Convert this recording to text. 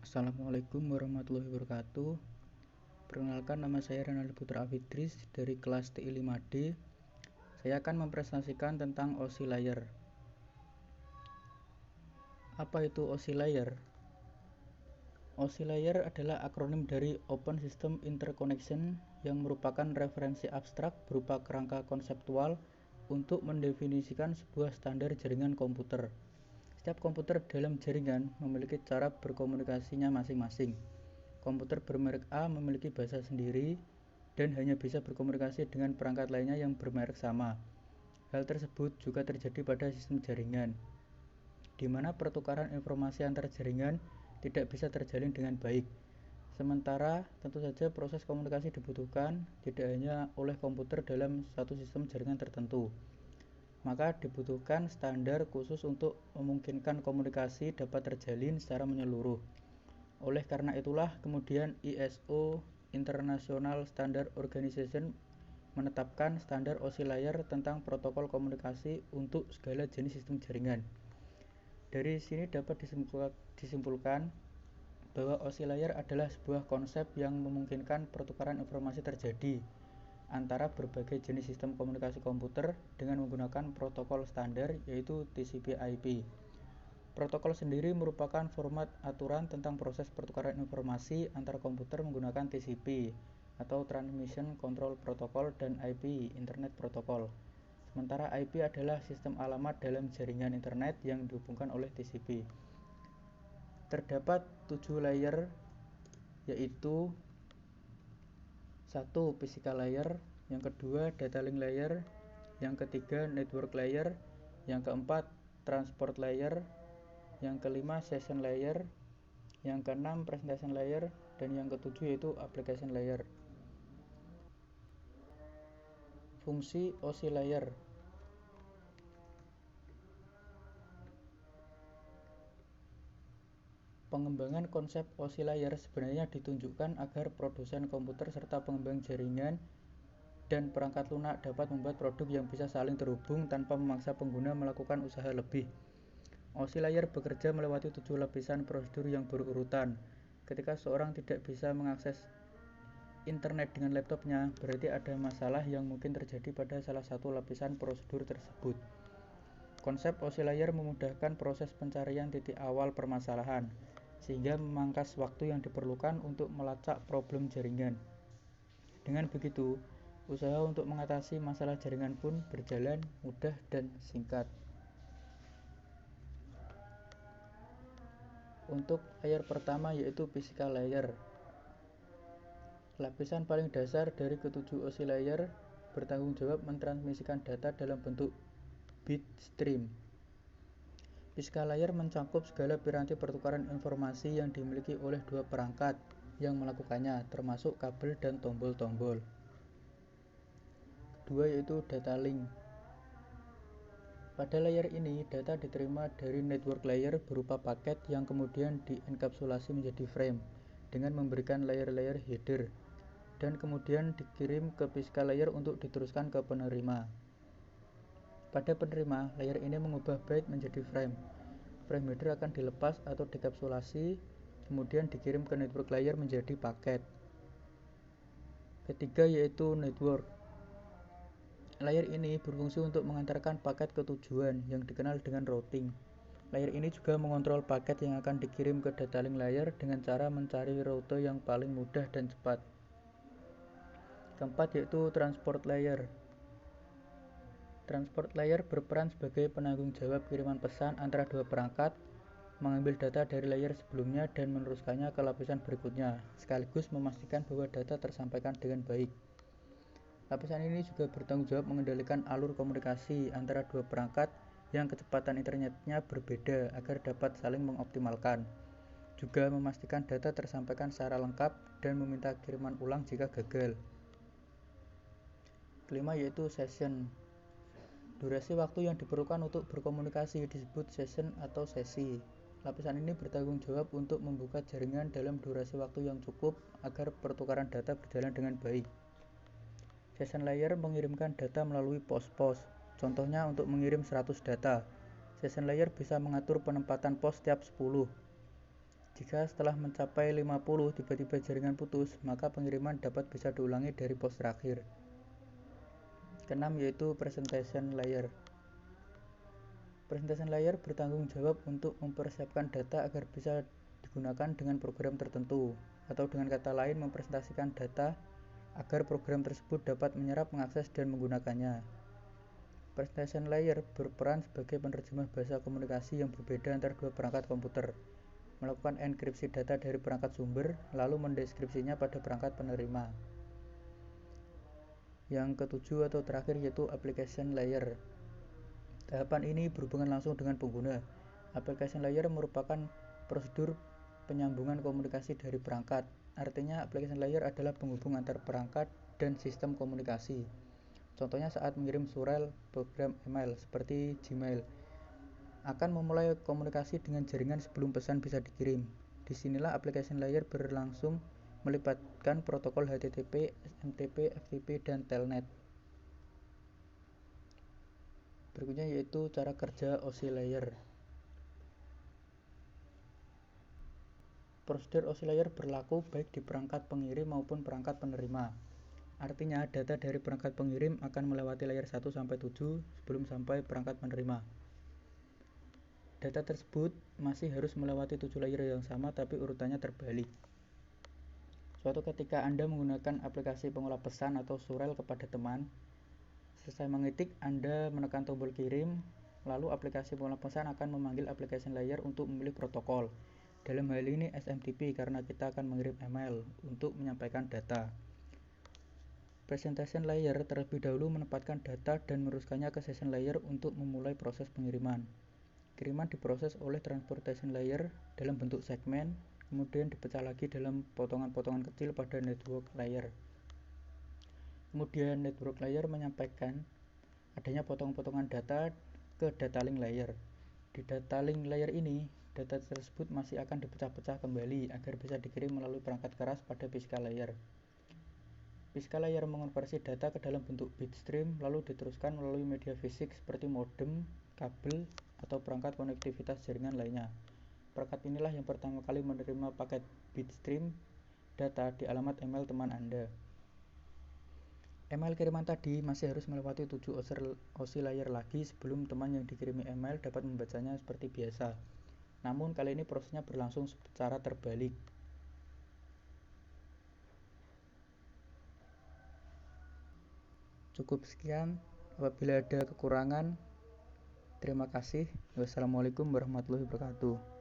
Assalamualaikum warahmatullahi wabarakatuh. Perkenalkan, nama saya Renaldi Putra Afidris dari kelas TI 5D. Saya akan mempresentasikan tentang OSI layer. Apa itu OSI layer? OSI layer adalah akronim dari Open System Interconnection yang merupakan referensi abstrak berupa kerangka konseptual untuk mendefinisikan sebuah standar jaringan komputer. Setiap komputer dalam jaringan memiliki cara berkomunikasinya masing-masing. Komputer bermerek A memiliki bahasa sendiri dan hanya bisa berkomunikasi dengan perangkat lainnya yang bermerek sama. Hal tersebut juga terjadi pada sistem jaringan, di mana pertukaran informasi antar jaringan tidak bisa terjalin dengan baik. Sementara, tentu saja proses komunikasi dibutuhkan tidak hanya oleh komputer dalam satu sistem jaringan tertentu. Maka dibutuhkan standar khusus untuk memungkinkan komunikasi dapat terjalin secara menyeluruh. Oleh karena itulah kemudian ISO International Standard Organization menetapkan standar OSI layer tentang protokol komunikasi untuk segala jenis sistem jaringan. Dari sini dapat disimpulkan bahwa OSI layer adalah sebuah konsep yang memungkinkan pertukaran informasi terjadi antara berbagai jenis sistem komunikasi komputer dengan menggunakan protokol standar yaitu TCP/IP. Protokol sendiri merupakan format aturan tentang proses pertukaran informasi antar komputer menggunakan TCP atau Transmission Control Protocol dan IP, Internet Protocol. Sementara IP adalah sistem alamat dalam jaringan internet yang dihubungkan oleh TCP. Terdapat 7 layer, yaitu 1. Physical layer, yang kedua data link layer, yang ketiga network layer, yang keempat transport layer, yang kelima session layer, yang keenam presentation layer, dan yang ketujuh yaitu application layer. Fungsi OSI layer. Pengembangan konsep OSI layer sebenarnya ditunjukkan agar produsen komputer serta pengembang jaringan dan perangkat lunak dapat membuat produk yang bisa saling terhubung tanpa memaksa pengguna melakukan usaha lebih. OSI layer bekerja melewati 7 lapisan prosedur yang berurutan. Ketika seorang tidak bisa mengakses internet dengan laptopnya, berarti ada masalah yang mungkin terjadi pada salah satu lapisan prosedur tersebut. Konsep OSI layer memudahkan proses pencarian titik awal permasalahan, sehingga memangkas waktu yang diperlukan untuk melacak problem jaringan. Dengan begitu, usaha untuk mengatasi masalah jaringan pun berjalan mudah dan singkat. Untuk layer pertama yaitu physical layer. Lapisan paling dasar dari ketujuh OSI layer bertanggung jawab mentransmisikan data dalam bentuk bit stream. Physical layer mencakup segala piranti pertukaran informasi yang dimiliki oleh dua perangkat yang melakukannya, termasuk kabel dan tombol-tombol. Kedua yaitu data link. Pada layer ini, data diterima dari network layer berupa paket yang kemudian dienkapsulasi menjadi frame dengan memberikan layer-layer header dan kemudian dikirim ke physical layer untuk diteruskan ke penerima. Pada penerima, layer ini mengubah byte menjadi frame. Frame header akan dilepas atau dikapsulasi, kemudian dikirim ke network layer menjadi paket. Ketiga yaitu network. Layer ini berfungsi untuk mengantarkan paket ke tujuan yang dikenal dengan routing. Layer ini juga mengontrol paket yang akan dikirim ke data link layer dengan cara mencari rute yang paling mudah dan cepat. Keempat yaitu transport layer. Transport layer berperan sebagai penanggung jawab kiriman pesan antara dua perangkat, mengambil data dari layer sebelumnya dan meneruskannya ke lapisan berikutnya, sekaligus memastikan bahwa data tersampaikan dengan baik. Lapisan ini juga bertanggung jawab mengendalikan alur komunikasi antara dua perangkat yang kecepatan internetnya berbeda agar dapat saling mengoptimalkan. Juga memastikan data tersampaikan secara lengkap dan meminta kiriman ulang jika gagal. Kelima yaitu session. Durasi waktu yang diperlukan untuk berkomunikasi disebut session atau sesi. Lapisan ini bertanggung jawab untuk membuka jaringan dalam durasi waktu yang cukup agar pertukaran data berjalan dengan baik. Session layer mengirimkan data melalui pos-pos. Contohnya untuk mengirim 100 data. Session layer bisa mengatur penempatan pos setiap 10. Jika setelah mencapai 50 tiba-tiba jaringan putus, maka pengiriman dapat bisa diulangi dari pos terakhir. Keenam yaitu presentation layer. Presentation layer bertanggung jawab untuk mempersiapkan data agar bisa digunakan dengan program tertentu, atau dengan kata lain mempresentasikan data agar program tersebut dapat menyerap, mengakses, dan menggunakannya. Presentation layer berperan sebagai penerjemah bahasa komunikasi yang berbeda antara dua perangkat komputer, melakukan enkripsi data dari perangkat sumber, lalu mendeskripsinya pada perangkat penerima. Yang ketujuh atau terakhir yaitu application layer. Tahapan ini berhubungan langsung dengan pengguna. Application layer merupakan prosedur penyambungan komunikasi dari perangkat. Artinya, application layer adalah penghubung antar perangkat dan sistem komunikasi. Contohnya saat mengirim surel program email seperti Gmail, akan memulai komunikasi dengan jaringan sebelum pesan bisa dikirim. Disinilah application layer berlangsung melibatkan protokol HTTP, SMTP, FTP, dan Telnet. Berikutnya yaitu cara kerja OSI layer. Prosedur OSI layer berlaku baik di perangkat pengirim maupun perangkat penerima. Artinya, data dari perangkat pengirim akan melewati layer 1-7 sebelum sampai perangkat penerima. Data tersebut masih harus melewati 7 layer yang sama tapi urutannya terbalik. Suatu ketika Anda menggunakan aplikasi pengolah pesan atau surel kepada teman, selesai mengetik, Anda menekan tombol kirim, lalu aplikasi pengolah pesan akan memanggil application layer untuk memilih protokol. Dalam hal ini SMTP karena kita akan mengirim email untuk menyampaikan data. Presentation layer terlebih dahulu menempatkan data dan meneruskannya ke session layer untuk memulai proses pengiriman. Kiriman diproses oleh transportation layer dalam bentuk segmen, kemudian dipecah lagi dalam potongan-potongan kecil pada network layer. Kemudian network layer menyampaikan adanya potongan-potongan data ke data link layer. Di data link layer ini, data tersebut masih akan dipecah-pecah kembali agar bisa dikirim melalui perangkat keras pada physical layer. Physical layer mengonversi data ke dalam bentuk bit stream lalu diteruskan melalui media fisik seperti modem, kabel, atau perangkat konektivitas jaringan lainnya. Perangkat inilah yang pertama kali menerima paket bit stream data di alamat email teman Anda. Email kiriman tadi masih harus melewati 7 OSI layer lagi sebelum teman yang dikirimi email dapat membacanya seperti biasa. Namun kali ini prosesnya berlangsung secara terbalik. Cukup sekian. Apabila ada kekurangan, terima kasih. Wassalamualaikum warahmatullahi wabarakatuh.